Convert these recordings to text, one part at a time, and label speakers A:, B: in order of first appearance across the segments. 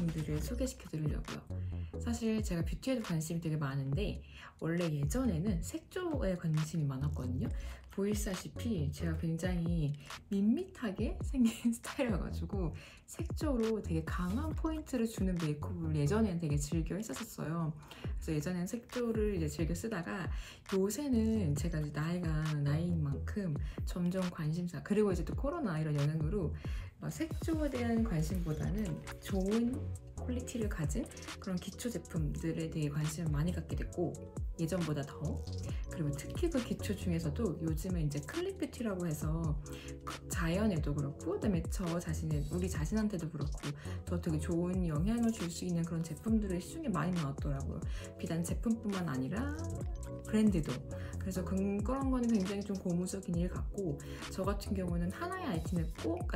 A: 제품들을 소개시켜 드리려고요. 사실 제가 뷰티에도 관심이 되게 많은데 원래 예전에는 색조에 관심이 많았거든요. 보이시다시피 제가 굉장히 밋밋하게 생긴 스타일이어가지고 색조로 되게 강한 포인트를 주는 메이크업을 예전에는 되게 즐겨 했었어요. 그래서 예전에는 색조를 이제 즐겨 쓰다가 요새는 제가 이제 나이가 나이인 만큼 점점 관심사, 그리고 이제 또 코로나 이런 영향으로 색조에 대한 관심보다는 좋은 퀄리티를 가진 그런 기초 제품들에 대해 관심을 많이 갖게 됐고, 예전보다 더. 그리고 특히 그 기초 중에서도 요즘은 이제 클린 뷰티라고 해서 자연에도 그렇고, 그다음에 우리 자신한테도 그렇고 더 되게 좋은 영향을 줄 수 있는 그런 제품들이 시중에 많이 나왔더라고요. 비단 제품뿐만 아니라 브랜드도. 그래서 그런 거는 굉장히 좀 고무적인 일 같고, 저 같은 경우는 하나의 아이템에 꼭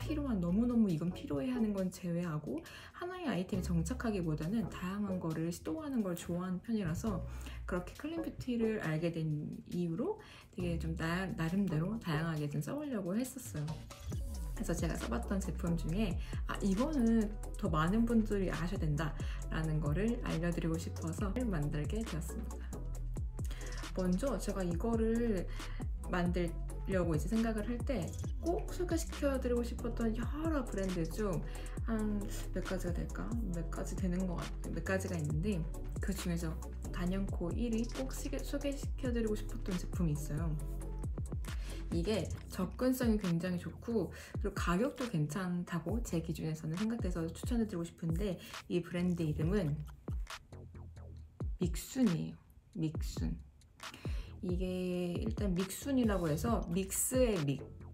A: 필요한, 너무너무 이건 필요해 하는 건 제외하고 하나의 아이템에 정착하기보다는 다양한 거를 시도하는 걸 좋아하는 편이라서 그렇게 클린 뷰티를 알게 된 이후로 되게 좀 나름대로 다양하게 좀 써보려고 했었어요. 그래서 제가 써봤던 제품 중에 이거는 더 많은 분들이 아셔야 된다 라는 거를 알려드리고 싶어서 만들게 되었습니다. 먼저 제가 이거를 만들려고 이제 생각을 할 때 꼭 소개시켜드리고 싶었던 여러 브랜드 중 한 몇 가지가 될까? 몇 가지 되는 것 같아요. 몇 가지가 있는데 그 중에서 단연코 1위 꼭 소개시켜드리고 싶었던 제품이 있어요. 이게 접근성이 굉장히 좋고 그리고 가격도 괜찮다고 제 기준에서는 생각돼서 추천해드리고 싶은데, 이 브랜드 이름은 믹순이에요. 믹순. 이게 일단 믹순이라고 해서 믹스의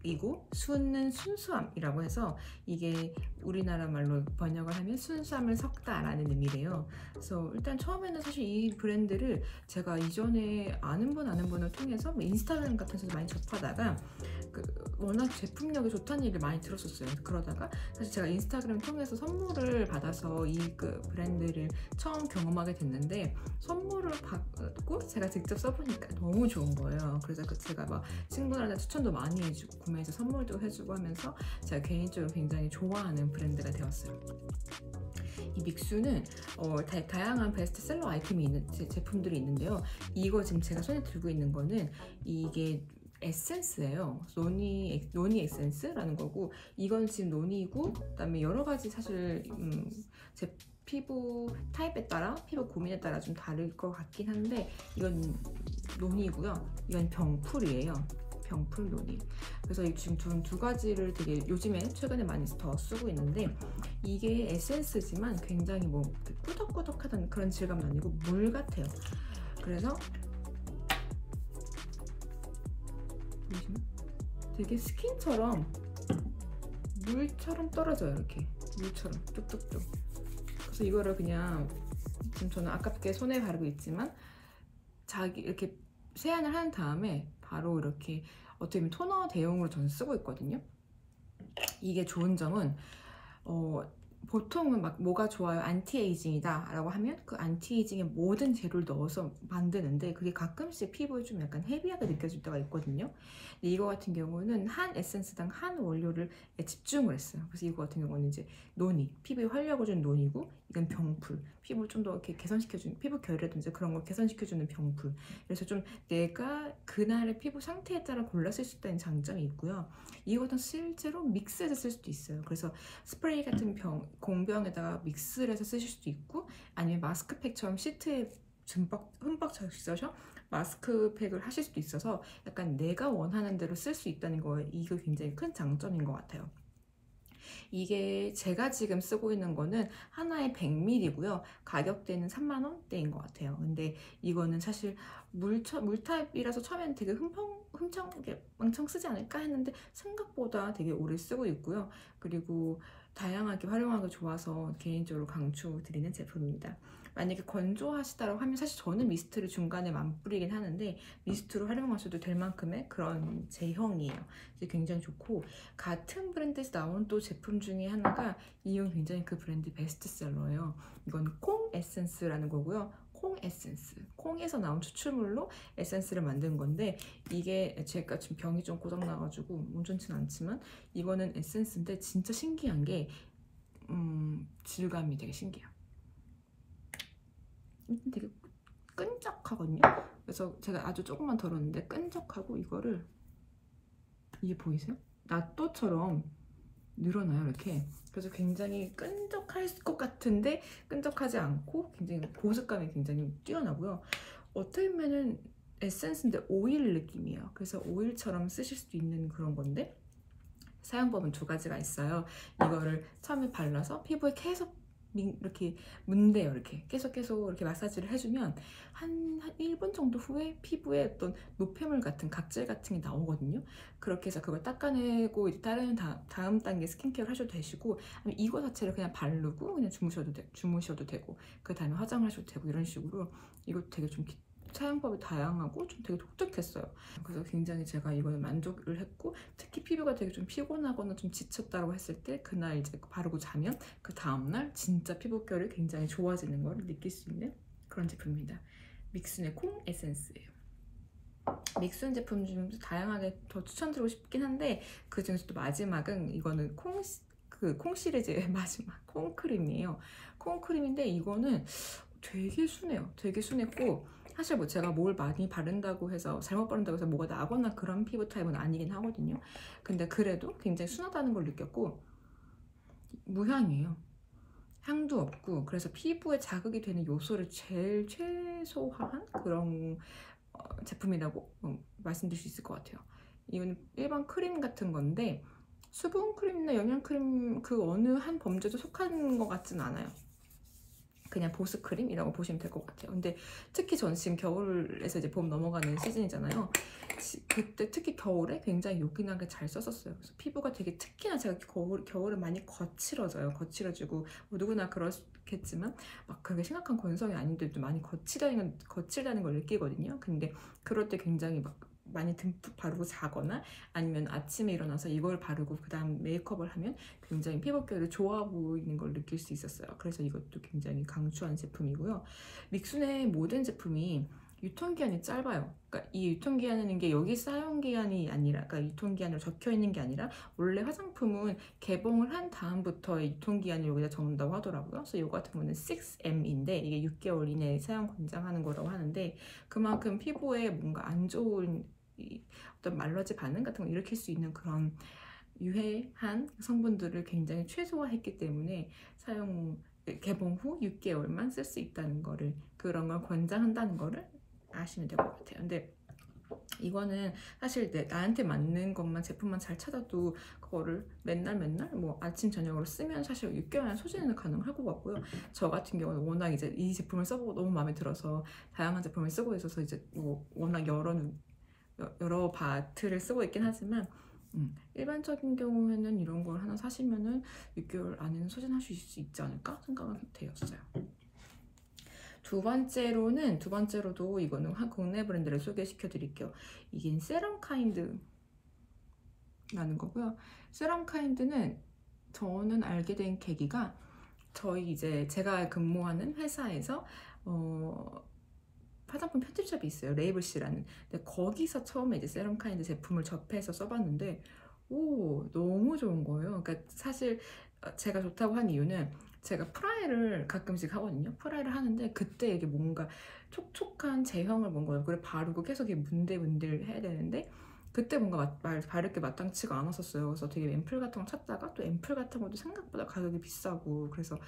A: 믹이고 순은 순수함이라고 해서 이게 우리나라 말로 번역을 하면 순수함을 섞다라는 의미래요. 그래서 일단 처음에는 사실 이 브랜드를 제가 이전에 아는 분을 통해서 인스타그램 같은 데서 많이 접하다가 워낙 제품력이 좋다는 얘기를 많이 들었었어요. 그러다가 사실 제가 인스타그램 통해서 선물을 받아서 이 브랜드를 처음 경험하게 됐는데, 선물을 받고 제가 직접 써보니까 너무 좋은 거예요. 그래서 제가 막 친구들한테 추천도 많이 해주고 구매해서 선물도 해주고 하면서 제가 개인적으로 굉장히 좋아하는 브랜드가 되었어요. 이 믹수는 다양한 베스트셀러 아이템이 있는 제품들이 있는데요. 이거 지금 제가 손에 들고 있는 거는 이게 에센스예요. 노니 에센스라는 거고, 이건 지금 노니고, 그다음에 여러 가지 사실 제 피부 타입에 따라, 피부 고민에 따라 좀 다를 것 같긴 한데, 이건 노니고요. 이건 병풀이에요. 병풀 노니. 그래서 지금 두 가지를 되게 요즘에 최근에 많이 더 쓰고 있는데, 이게 에센스지만 굉장히 뭐 꾸덕꾸덕하다는 그런 질감은 아니고 물 같아요. 그래서 되게 스킨처럼 물처럼 떨어져요. 이렇게 물처럼 뚝뚝뚝. 그래서 이거를 그냥 지금 저는 아깝게 손에 바르고 있지만 이렇게 세안을 한 다음에 바로 이렇게 어떻게 보면 토너 대용으로 저는 쓰고 있거든요. 이게 좋은 점은 보통은 막 뭐가 좋아요, 안티에이징이다 라고 하면 그 안티에이징에 모든 재료를 넣어서 만드는데 그게 가끔씩 피부에 좀 약간 헤비하게 느껴질 때가 있거든요. 근데 이거 같은 경우는 한 에센스당 한 원료를 집중을 했어요. 그래서 이거 같은 경우는 이제 노니, 피부에 활력을 주는 노니고, 이건 병풀, 피부를 좀 더 이렇게 개선시켜주는, 피부 결이라든지 그런 걸 개선시켜주는 병풀. 그래서 좀 내가 그날의 피부 상태에 따라 골라 쓸 수 있다는 장점이 있고요. 이거는 실제로 믹스해서 쓸 수도 있어요. 그래서 스프레이 같은 공병에다가 믹스를 해서 쓰실 수도 있고, 아니면 마스크팩처럼 시트에 흠뻑 적셔서 마스크팩을 하실 수도 있어서 약간 내가 원하는 대로 쓸 수 있다는 거에 이거 굉장히 큰 장점인 것 같아요. 이게 제가 지금 쓰고 있는 거는 하나에 100ml고요. 가격대는 30,000원대인 것 같아요. 근데 이거는 사실 물 타입이라서 처음에는 되게 왕창 쓰지 않을까 했는데 생각보다 되게 오래 쓰고 있고요. 그리고 다양하게 활용하기 좋아서 개인적으로 강추드리는 제품입니다. 만약에 건조하시다고 하면 사실 저는 미스트를 중간에 뿌리긴 하는데 미스트로 활용하셔도 될 만큼의 그런 제형이에요. 굉장히 좋고, 같은 브랜드에서 나온 또 제품 중에 하나가 이건 굉장히 그 브랜드 베스트셀러예요. 이건 콩 에센스라는 거고요. 콩 에센스, 콩에서 나온 추출물로 에센스를 만든 건데, 이게 제가 지금 병이 좀 고장나가지고 온전치는 않지만 이거는 에센스인데 진짜 신기한 게 질감이 되게 신기해요. 되게 끈적하거든요. 그래서 제가 아주 조금만 덜었는데 끈적하고 이거를 이게 보이세요? 낫또처럼 늘어나요 이렇게. 그래서 굉장히 끈적할 것 같은데 끈적하지 않고 굉장히 보습감이 굉장히 뛰어나고요. 어떻게 보면은 에센스인데 오일 느낌이에요. 그래서 오일처럼 쓰실 수도 있는 그런 건데 사용법은 두 가지가 있어요. 이거를 처음에 발라서 피부에 계속 이렇게 문대요. 이렇게 계속 이렇게 마사지를 해주면 한 1분 정도 후에 피부에 어떤 노폐물 같은 각질 같은 게 나오거든요. 그렇게 해서 그걸 닦아내고 이제 다른 다음 단계 스킨케어를 하셔도 되시고, 아니면 이거 자체를 그냥 바르고 그냥 주무셔도 되고 그 다음에 화장을 하셔도 되고, 이런 식으로 이것도 되게 좀 사용법이 다양하고 좀 되게 독특했어요. 그래서 굉장히 제가 이거는 만족을 했고, 특히 피부가 되게 좀 피곤하거나 좀 지쳤다고 했을 때 그날 이제 바르고 자면 그 다음날 진짜 피부결이 굉장히 좋아지는 걸 느낄 수 있는 그런 제품입니다. 믹순의 콩 에센스예요. 믹순 제품 중에서 다양하게 더 추천드리고 싶긴 한데 그 중에서도 마지막은 이거는 콩 시리즈의 마지막 콩크림이에요. 콩크림인데 이거는 되게 순해요. 되게 순했고, 사실 뭐 제가 뭘 많이 바른다고 해서 잘못 바른다고 해서 뭐가 나거나 그런 피부 타입은 아니긴 하거든요. 근데 그래도 굉장히 순하다는 걸 느꼈고, 무향이에요. 향도 없고, 그래서 피부에 자극이 되는 요소를 제일 최소화한 그런 제품이라고 말씀드릴 수 있을 것 같아요. 이건 일반 크림 같은 건데 수분 크림이나 영양 크림 그 어느 한 범주도 속한 것 같진 않아요. 그냥 보습크림이라고 보시면 될 것 같아요. 근데 특히 전 지금 겨울에서 이제 봄 넘어가는 시즌이잖아요. 그때 특히 겨울에 굉장히 요긴하게 잘 썼었어요. 그래서 피부가 되게, 특히나 제가 겨울에 많이 거칠어져요. 거칠어지고 뭐 누구나 그렇겠지만 막 그게 심각한 건성이 아닌데도 많이 거칠다는 걸 느끼거든요. 근데 그럴 때 굉장히 막 많이 듬뿍 바르고 자거나 아니면 아침에 일어나서 이걸 바르고 그 다음 메이크업을 하면 굉장히 피부결이 좋아 보이는 걸 느낄 수 있었어요. 그래서 이것도 굉장히 강추한 제품이고요. 믹순의 모든 제품이 유통기한이 짧아요. 그러니까 이 유통기한이라는 게 여기 사용기한이 아니라, 그러니까 유통기한으로 적혀 있는 게 아니라 원래 화장품은 개봉을 한 다음부터 유통기한을 여기다 적는다고 하더라고요. 그래서 이거 같은 거는 6M인데 이게 6개월 이내에 사용 권장하는 거라고 하는데, 그만큼 피부에 뭔가 안 좋은 어떤 말러지 반응 같은 걸 일으킬 수 있는 그런 유해한 성분들을 굉장히 최소화했기 때문에 개봉 후 6개월만 쓸 수 있다는 거를, 그런 걸 권장한다는 거를 아시면 될 것 같아요. 근데 이거는 사실 나한테 맞는 것만, 제품만 잘 찾아도 그거를 맨날 뭐 아침 저녁으로 쓰면 사실 6개월 안 소진은 가능할 것 같고요. 저 같은 경우는 워낙 이제 이 제품을 써보고 너무 마음에 들어서 다양한 제품을 쓰고 있어서 이제 뭐 워낙 여러 바트를 쓰고 있긴 하지만 일반적인 경우에는 이런 걸 하나 사시면은 6개월 안에는 소진하실 수 있지 않을까 생각이 되었어요. 두 번째로도 이거는 국내 브랜드를 소개시켜 드릴게요. 이게 세럼카인드라는 거고요. 세럼카인드는 저는 알게 된 계기가, 제가 근무하는 회사에서 화장품 편집샵이 있어요. 레이블씨라는. 근데 거기서 처음에 이제 세럼카인드 제품을 접해서 써봤는데 너무 좋은 거예요. 그러니까 사실 제가 좋다고 한 이유는, 제가 프라이를 가끔씩 하거든요. 프라이를 하는데 그때 이게 뭔가 촉촉한 제형을 뭔가 얼굴에 바르고 계속 이게 문대문대를 해야 되는데 그때 뭔가 바를 게 마땅치가 않았었어요. 그래서 되게 앰플 같은 거 찾다가, 또 앰플 같은 것도 생각보다 가격이 비싸고, 그래서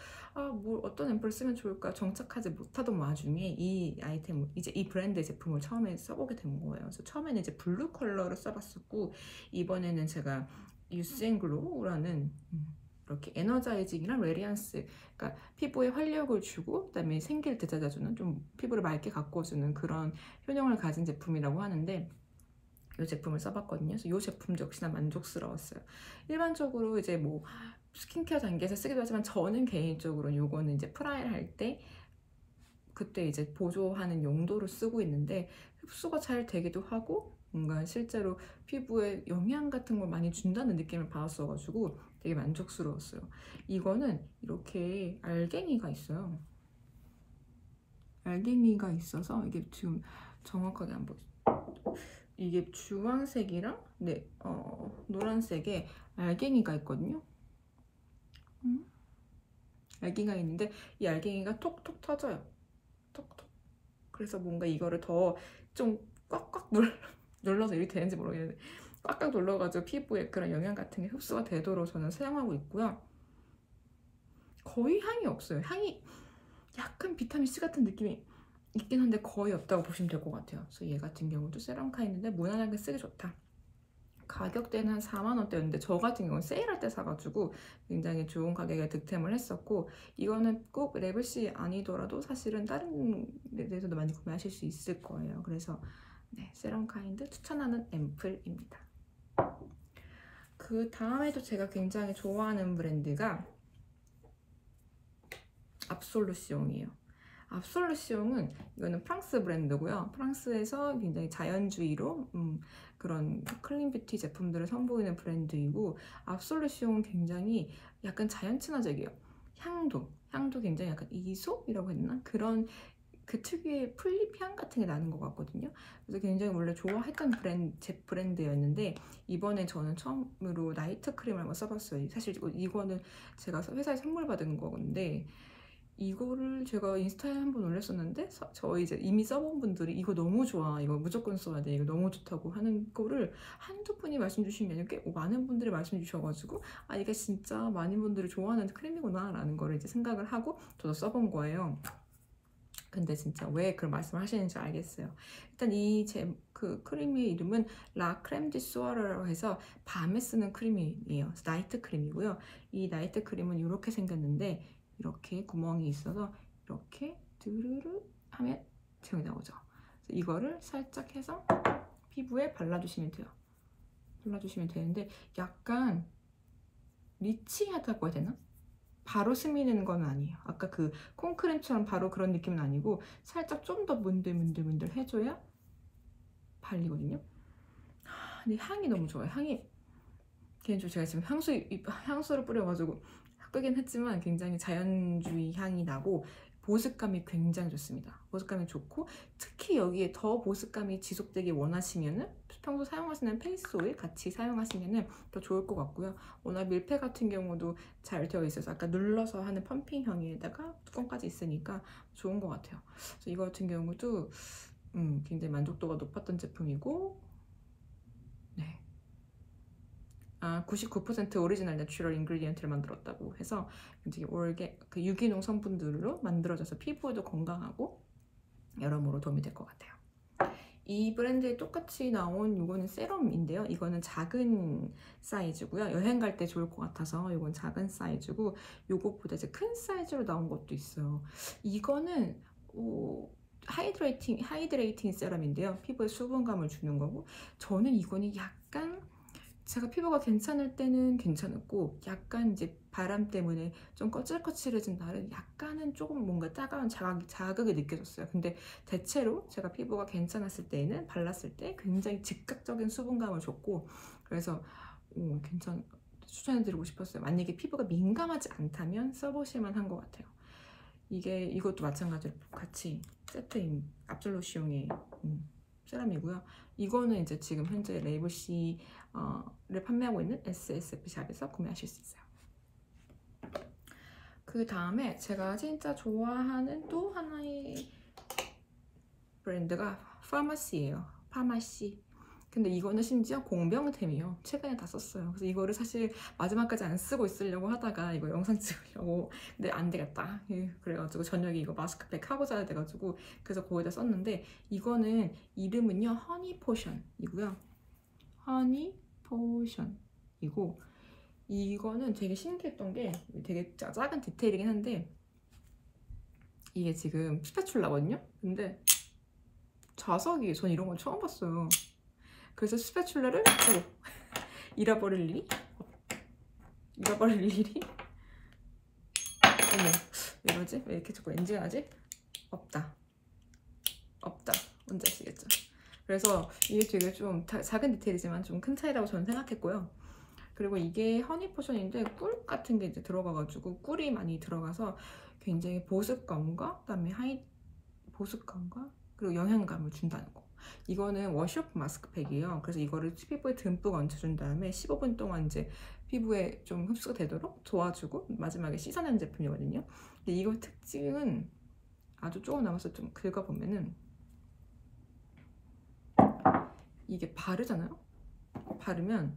A: 뭘 어떤 앰플 쓰면 좋을까 정착하지 못하던 와중에 이 브랜드의 제품을 처음에 써보게 된 거예요. 그래서 처음에는 이제 블루 컬러를 써봤었고, 이번에는 제가 유스앤글로우라는 이렇게 에너자이징이랑 레디언스, 그러니까 피부에 활력을 주고 그다음에 생기를 되찾아주는, 좀 피부를 맑게 가꿔주는 그런 효능을 가진 제품이라고 하는데, 이 제품을 써봤거든요. 그래서 이 제품도 역시나 만족스러웠어요. 일반적으로 이제 뭐 스킨케어 단계에서 쓰기도 하지만 저는 개인적으로 요거는 이제 프라이를 할 때 그때 이제 보조하는 용도로 쓰고 있는데, 흡수가 잘 되기도 하고 뭔가 실제로 피부에 영양 같은 걸 많이 준다는 느낌을 받았어가지고 되게 만족스러웠어요. 이거는 이렇게 알갱이가 있어요. 알갱이가 있어서 이게 지금 정확하게 안 보이죠? 이게 주황색이랑 노란색에 알갱이가 있거든요. 알갱이가 있는데 이 알갱이가 톡톡 터져요. 톡톡. 그래서 뭔가 이거를 더 좀 꽉꽉 눌러서 이렇게 되는지 모르겠는데 꽉꽉 눌러가지고 피부에 그런 영양 같은 게 흡수가 되도록 저는 사용하고 있고요. 거의 향이 없어요. 향이 약간 비타민C 같은 느낌이 있긴 한데 거의 없다고 보시면 될 것 같아요. 그래서 얘 같은 경우도 세럼카인인데 무난하게 쓰기 좋다. 가격대는 한 4만원대였는데 저 같은 경우는 세일할 때 사가지고 굉장히 좋은 가격에 득템을 했었고, 이거는 꼭 레블C 아니더라도 사실은 다른 데서도 많이 구매하실 수 있을 거예요. 그래서 네, 세럼카인드 추천하는 앰플입니다. 그 다음에도 제가 굉장히 좋아하는 브랜드가 압솔루시옹이에요. 압솔루시옹은 이거는 프랑스 브랜드고요. 프랑스에서 굉장히 자연주의로 그런 클린 뷰티 제품들을 선보이는 브랜드이고, 압솔루시옹은 굉장히 약간 자연 친화적이에요. 향도 굉장히 약간 이솝이라고 했나? 그런 그 특유의 풀잎 향 같은 게 나는 것 같거든요. 그래서 굉장히 원래 좋아했던 브랜드였는데 이번에 저는 처음으로 나이트 크림을 한번 써봤어요. 사실 이거는 제가 회사에 선물 받은 건데, 이거를 제가 인스타에 한번 올렸었는데 저희 이제 이미 써본 분들이 이거 너무 좋아, 이거 무조건 써야 돼, 이거 너무 좋다고 하는 거를 한두 분이 말씀 주신 게 아니라 꽤 많은 분들이 말씀 주셔가지고 아, 이게 진짜 많은 분들이 좋아하는 크림이구나 라는 거를 이제 생각을 하고 저도 써본 거예요. 근데 진짜 왜 그런 말씀을 하시는지 알겠어요. 일단 그 크림의 이름은 라 크렘 디 수아르라고 해서 밤에 쓰는 크림이에요. 나이트 크림이고요. 이 나이트 크림은 이렇게 생겼는데 이렇게 구멍이 있어서 이렇게 드르르 하면 제형이 나오죠. 이거를 살짝 해서 피부에 발라주시면 돼요. 발라주시면 되는데 약간 리치하다고 해야 되나? 바로 스미는 건 아니에요. 아까 그 콩크림처럼 바로 그런 느낌은 아니고 살짝 좀 더 문들문들 해줘야 발리거든요. 근데 향이 너무 좋아요. 향이 개인적으로 제가 지금 향수를 뿌려가지고 끄긴 했지만 굉장히 자연주의 향이 나고 보습감이 굉장히 좋습니다. 보습감이 좋고 특히 여기에 더 보습감이 지속되기 원하시면은 평소 사용하시는 페이스 오일 같이 사용하시면은 더 좋을 것 같고요. 워낙 밀폐 같은 경우도 잘 되어 있어서 아까 눌러서 하는 펌핑형에다가 뚜껑까지 있으니까 좋은 것 같아요. 그래서 이거 같은 경우도 굉장히 만족도가 높았던 제품이고, 네. 99% 오리지널 내추럴 인그리디언트를 만들었다고 해서 굉장히 그 유기농 성분들로 만들어져서 피부에도 건강하고 여러모로 도움이 될 것 같아요. 이 브랜드에 똑같이 나온 이거는 세럼인데요. 이거는 작은 사이즈고요. 여행 갈 때 좋을 것 같아서 이건 작은 사이즈고, 이것보다 이제 큰 사이즈로 나온 것도 있어요. 이거는 하이드레이팅 세럼인데요. 피부에 수분감을 주는 거고, 저는 이거는 약간 제가 피부가 괜찮을 때는 괜찮았고 약간 이제 바람 때문에 좀 거칠거칠해진 날은 약간은 조금 뭔가 따가운 자극이 느껴졌어요. 근데 대체로 제가 피부가 괜찮았을 때에는 발랐을 때 굉장히 즉각적인 수분감을 줬고, 그래서 추천해드리고 싶었어요. 만약에 피부가 민감하지 않다면 써보실 만한 것 같아요. 이것도 마찬가지로 같이 세트인 압솔루시옹의 세럼이고요. 이거는 이제 지금 현재 레이블C를 판매하고 있는 SSF 샵에서 구매하실 수 있어요. 그 다음에 제가 진짜 좋아하는 또 하나의 브랜드가 파마시예요. 파마시. 근데 이거는 심지어 공병템이에요. 최근에 다 썼어요. 그래서 이거를 사실 마지막까지 안 쓰고 있으려고 하다가 이거 영상 찍으려고, 근데 안 되겠다 그래가지고 저녁에 이거 마스크팩 하고 자야 돼가지고 그래서 거기다 썼는데, 이거는 이름은요 허니 포션이고요. 허니 포션이고, 이거는 되게 신기했던 게 되게 작은 디테일이긴 한데 이게 지금 스패츌라거든요. 근데 자석이, 전 이런 건 처음 봤어요. 그래서 스패츌라를 잃어버릴 일이 어머, 왜 이러지? 왜 이렇게 자꾸 엔진을 하지? 없다 뭔지 아시겠죠? 그래서 이게 되게 좀 작은 디테일이지만 좀 큰 차이라고 저는 생각했고요. 그리고 이게 허니 포션인데 꿀 같은 게 이제 들어가가지고, 꿀이 많이 들어가서 굉장히 보습감과 그다음에 보습감과 그리고 영양감을 준다는 거. 이거는 워시오프 마스크팩이에요. 그래서 이거를 피부에 듬뿍 얹혀준 다음에 15분 동안 이제 피부에 좀 흡수가 되도록 도와주고 마지막에 씻어내는 제품이거든요. 근데 이거 특징은 아주 조금 남아서 좀 긁어보면은 이게 바르잖아요. 바르면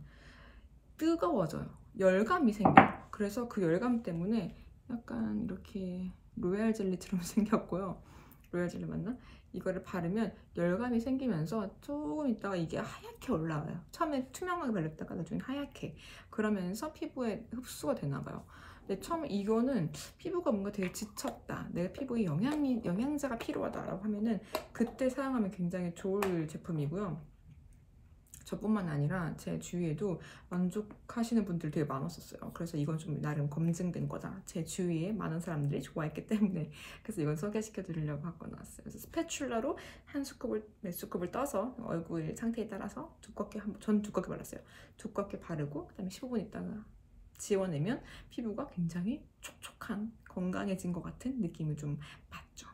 A: 뜨거워져요. 열감이 생겨요. 그래서 그 열감 때문에 약간 이렇게 로얄 젤리처럼 생겼고요. 로얄 젤리 맞나? 이거를 바르면 열감이 생기면서 조금 있다가 이게 하얗게 올라와요. 처음에 투명하게 발랐다가 나중에 하얗게. 그러면서 피부에 흡수가 되나 봐요. 근데 처음에 이거는 피부가 뭔가 되게 지쳤다, 내 피부에 영양자가 필요하다라고 하면은 그때 사용하면 굉장히 좋을 제품이고요. 저뿐만 아니라 제 주위에도 만족하시는 분들 되게 많았었어요. 그래서 이건 좀 나름 검증된 거다. 제 주위에 많은 사람들이 좋아했기 때문에. 그래서 이건 소개시켜 드리려고 갖고 나왔어요. 그래서 스패츌러로 한 스쿱을, 몇 스쿱을 떠서 얼굴 상태에 따라서 두껍게, 전 두껍게 발랐어요. 두껍게 바르고 그다음에 15분 있다가 지워내면 피부가 굉장히 촉촉한, 건강해진 것 같은 느낌을 좀 받죠.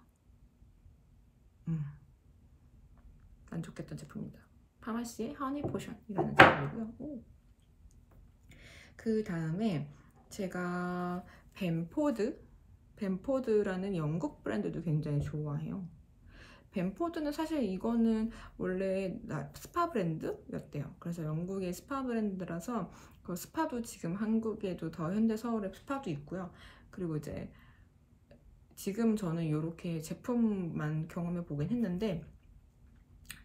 A: 만족했던 제품입니다. 파마시의 허니 포션이라는 제품이고요. 그 다음에 제가 벤포드라는 영국 브랜드도 굉장히 좋아해요. 벤포드는 사실 이거는 원래 스파 브랜드였대요. 그래서 영국의 스파 브랜드라서 그 스파도 지금 한국에도 더 현대 서울에 스파도 있고요. 그리고 이제 지금 저는 이렇게 제품만 경험해 보긴 했는데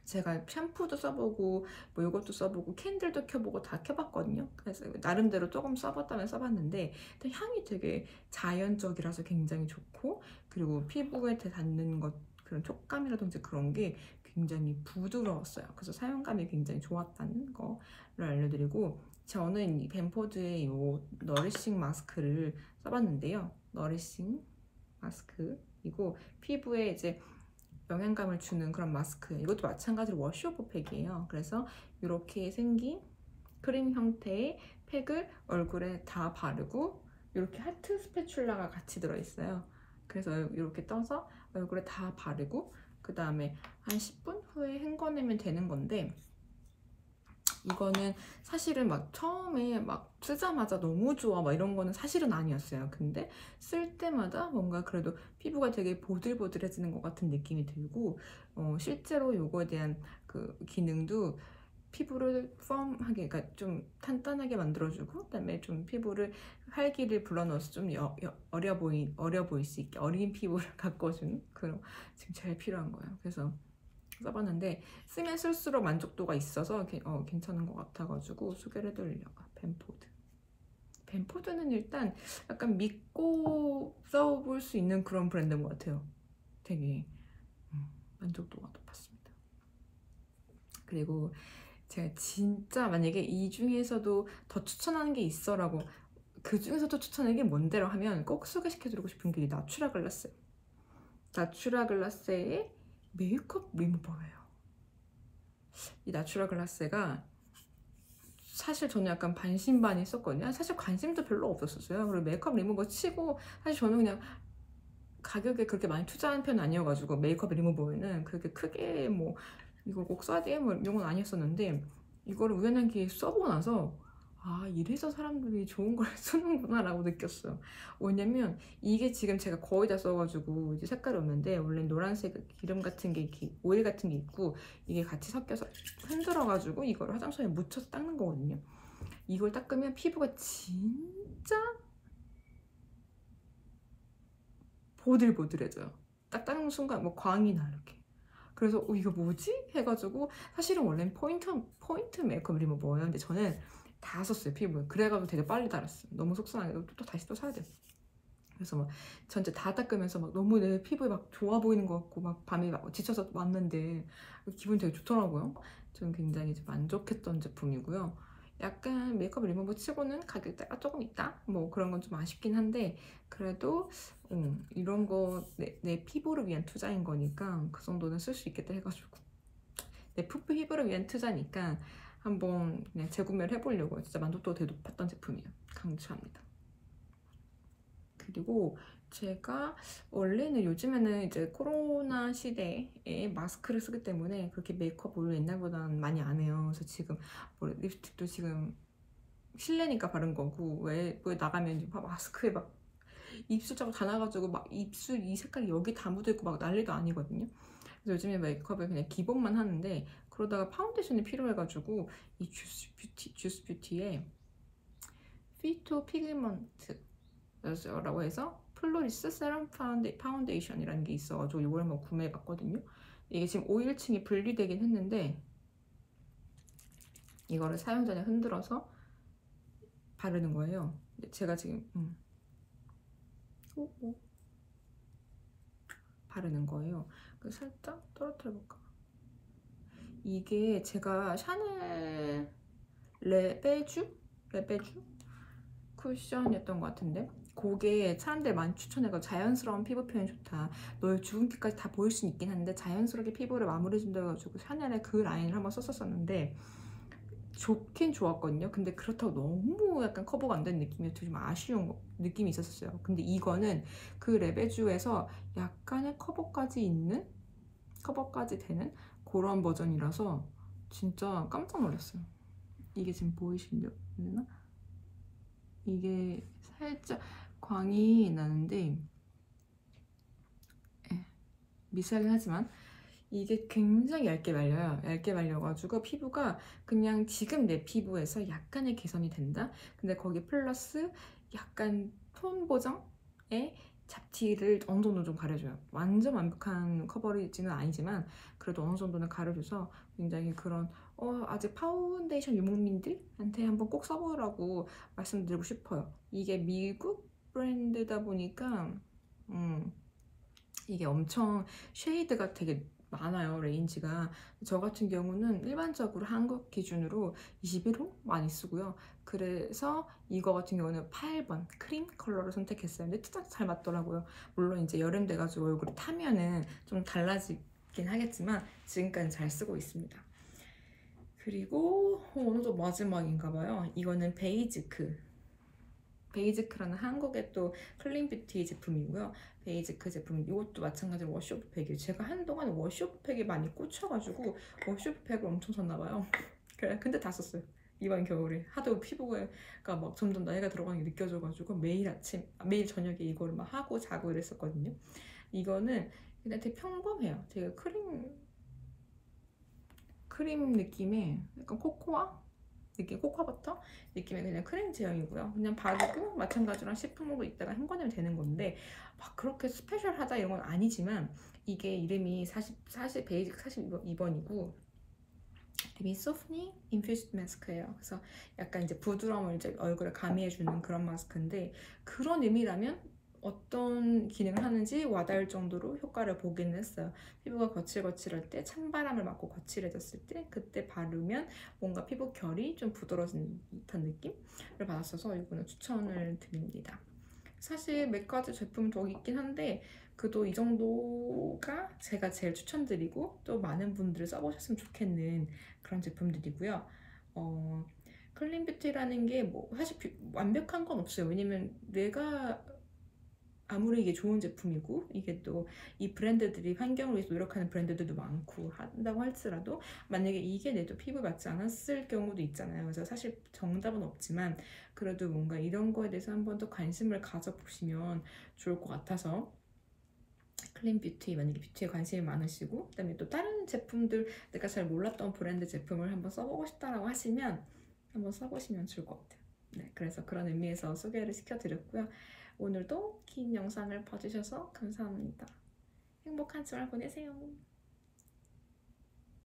A: 제가 샴푸도 써보고 뭐 이것도 써보고 캔들도 켜보고 다 켜봤거든요. 그래서 나름대로 조금 써봤다면 써봤는데 향이 되게 자연적이라서 굉장히 좋고, 그리고 피부에 닿는 것 그런 촉감이라든지 그런 게 굉장히 부드러웠어요. 그래서 사용감이 굉장히 좋았다는 거를 알려드리고, 저는 이 벤포드의 이 너리싱 마스크를 써봤는데요. 너리싱 마스크이고 피부에 이제 영양감을 주는 그런 마스크. 이것도 마찬가지로 워시오프 팩이에요. 그래서 이렇게 생긴 크림 형태의 팩을 얼굴에 다 바르고 이렇게 하트 스패츌라가 같이 들어있어요. 그래서 이렇게 떠서 얼굴에 다 바르고 그 다음에 한 10분 후에 헹궈내면 되는 건데, 이거는 사실은 막 처음에 막 쓰자마자 너무 좋아 막 이런 거는 사실은 아니었어요. 근데 쓸 때마다 뭔가 그래도 피부가 되게 보들보들해지는 것 같은 느낌이 들고, 실제로 요거에 대한 그 기능도 피부를 펌하게, 그러니까 좀 탄탄하게 만들어주고, 그다음에 좀 피부를 활기를 불어넣어서 좀 어려 보일 수 있게 어린 피부를 가꿔주는 그런 지금 제일 필요한 거예요. 그래서 써봤는데 쓰면 쓸수록 만족도가 있어서 괜찮은 것 같아가지고 소개를 해드리려고. 벤포드는 일단 약간 믿고 써볼 수 있는 그런 브랜드인 것 같아요. 되게 만족도가 높았습니다. 그리고 제가 진짜 만약에 이 중에서도 더 추천하는 게 있어라고, 그 중에서도 추천하는 게 뭔데로 하면 꼭 소개시켜드리고 싶은 게 나추라 글라스. 나추라 글라스의 메이크업 리무버예요. 이 나추라 글라스가 사실 저는 약간 반신반의했었거든요. 사실 관심도 별로 없었어요. 그리고 메이크업 리무버 치고 사실 저는 그냥 가격에 그렇게 많이 투자한 편은 아니어가지고 메이크업 리무버에는 그렇게 크게 뭐 이걸 꼭 써야 돼 뭐 이런 건 아니었었는데, 이거를 우연한 기회에 써보고 나서 아, 이래서 사람들이 좋은 걸 쓰는구나 라고 느꼈어요. 왜냐면 이게 지금 제가 거의 다 써가지고 이제 색깔이 없는데, 원래 노란색 기름 같은 게 이렇게 오일 같은 게 있고 이게 같이 섞여서 흔들어가지고 이걸 화장솜에 묻혀서 닦는 거거든요. 이걸 닦으면 피부가 진짜 보들보들해져요. 딱 닦는 순간 뭐 광이 나 이렇게. 그래서 이거 뭐지? 해가지고 사실은 원래는 포인트 메이크업 리무버예요. 근데 저는 다 썼어요, 피부에. 그래가지고 되게 빨리 닳았어요. 너무 속상해. 또 다시 또 사야 돼. 그래서 막 전체 다 닦으면서 막 너무 내 피부에 막 좋아 보이는 것 같고 막 밤에 막 지쳐서 왔는데 기분이 되게 좋더라고요. 저는 굉장히 만족했던 제품이고요. 약간 메이크업 리무버 치고는 가격대가 조금 있다? 뭐 그런 건 좀 아쉽긴 한데, 그래도 이런 거 내 피부를 위한 투자인 거니까 그 정도는 쓸 수 있겠다 해가지고 내 피부를 위한 투자니까 한번 그냥 재구매를 해보려고. 진짜 만족도가 되게 높았던 제품이에요. 강추합니다. 그리고 제가 원래는 요즘에는 이제 코로나 시대에 마스크를 쓰기 때문에 그렇게 메이크업 오히려 옛날보다는 많이 안 해요. 그래서 지금 뭐 립스틱도 지금 실내니까 바른 거고, 왜 나가면 막 마스크에 막 입술 자국 다 나가지고 막 입술 이 색깔이 여기 다 묻어있고 막 난리도 아니거든요. 그래서 요즘에 메이크업을 그냥 기본만 하는데, 그러다가 파운데이션이 필요해가지고 이 주스 뷰티의 피토 피그먼트라고 해서 플로리스 세럼 파운데이션이라는 게 있어가지고 이걸 한번 구매해봤거든요. 이게 지금 5일층이 분리되긴 했는데, 이거를 사용 전에 흔들어서 바르는 거예요. 제가 지금 바르는 거예요. 살짝 떨어뜨려 볼까? 이게 제가 샤넬 레베주 쿠션이었던 것 같은데, 그게 사람들 많이 추천해서 자연스러운 피부 표현이 좋다, 너의 주근깨까지 다 보일 수 있긴 한데 자연스럽게 피부를 마무리해준다 해가지고 샤넬의 그 라인을 한번 썼었는데 좋긴 좋았거든요. 근데 그렇다고 너무 약간 커버가 안 된 느낌이 좀 아쉬운 느낌이 있었어요. 근데 이거는 그 레베주에서 약간의 커버까지 되는 그런 버전이라서 진짜 깜짝 놀랐어요. 이게 지금 보이시려나? 이게 살짝 광이 나는데 미세하긴 하지만 이게 굉장히 얇게 말려요. 얇게 말려가지고 피부가 그냥 지금 내 피부에서 약간의 개선이 된다? 근데 거기 플러스 약간 톤 보정에 잡티를 어느 정도 좀 가려줘요. 완전 완벽한 커버리지는 아니지만 그래도 어느 정도는 가려줘서 굉장히 그런 아직 파운데이션 유목민들한테 한번 꼭 써보라고 말씀드리고 싶어요. 이게 미국 브랜드다 보니까 이게 엄청 쉐이드가 되게 많아요, 레인지가. 저 같은 경우는 일반적으로 한국 기준으로 21호 많이 쓰고요. 그래서 이거 같은 경우는 8번 크림 컬러를 선택했어요. 근데 진짜 잘 맞더라고요. 물론 이제 여름 돼가지고 얼굴이 타면은 좀 달라지긴 하겠지만 지금까지 잘 쓰고 있습니다. 그리고 오늘도 마지막인가 봐요. 이거는 베이지크라는 한국의 또 클린 뷰티 제품이고요. 베이지크 제품, 이것도 마찬가지로 워시오프팩이에요. 제가 한동안 워시오프팩에 많이 꽂혀가지고 워시오프팩을 엄청 썼나봐요. 그래, 근데 다 썼어요. 이번 겨울에 하도 피부가 막 점점 나이가 들어가는 게 느껴져가지고 매일 저녁에 이거를 막 하고 자고 이랬었거든요. 이거는 그냥 되게 평범해요. 되게 크림 느낌의 약간 코코아버터 느낌의 그냥 크림 제형이고요. 그냥 바르고 마찬가지로 식품으로 이따가 헹궈내면 되는 건데 막 그렇게 스페셜하다 이런 건 아니지만, 이게 이름이 베이직 42번이고 이름이 소프닝 인퓨즈드 마스크예요. 그래서 약간 이제 부드러움을 이제 얼굴에 가미해주는 그런 마스크인데, 그런 의미라면 어떤 기능을 하는지 와닿을 정도로 효과를 보기는 했어요. 피부가 거칠거칠할 때, 찬바람을 맞고 거칠해졌을 때 그때 바르면 뭔가 피부 결이 좀 부드러워진 듯한 느낌을 받았어서 이거는 추천을 드립니다. 사실 몇 가지 제품이 더 있긴 한데 그래도 이 정도가 제가 제일 추천드리고 또 많은 분들이 써보셨으면 좋겠는 그런 제품들이고요. 클린 뷰티라는 게 뭐 사실 완벽한 건 없어요. 왜냐면 내가 아무리 이게 좋은 제품이고 이게 또 이 브랜드들이 환경을 위해서 노력하는 브랜드들도 많고 한다고 할지라도 만약에 이게 내도 피부에 맞지 않았을 경우도 있잖아요. 그래서 사실 정답은 없지만 그래도 뭔가 이런 거에 대해서 한 번 더 관심을 가져보시면 좋을 것 같아서, 클린 뷰티, 만약에 뷰티에 관심이 많으시고 그다음에 또 다른 제품들 내가 잘 몰랐던 브랜드 제품을 한번 써보고 싶다라고 하시면 한번 써보시면 좋을 것 같아요. 네, 그래서 그런 의미에서 소개를 시켜드렸고요. 오늘도 긴 영상을 봐주셔서 감사합니다. 행복한 주말 보내세요.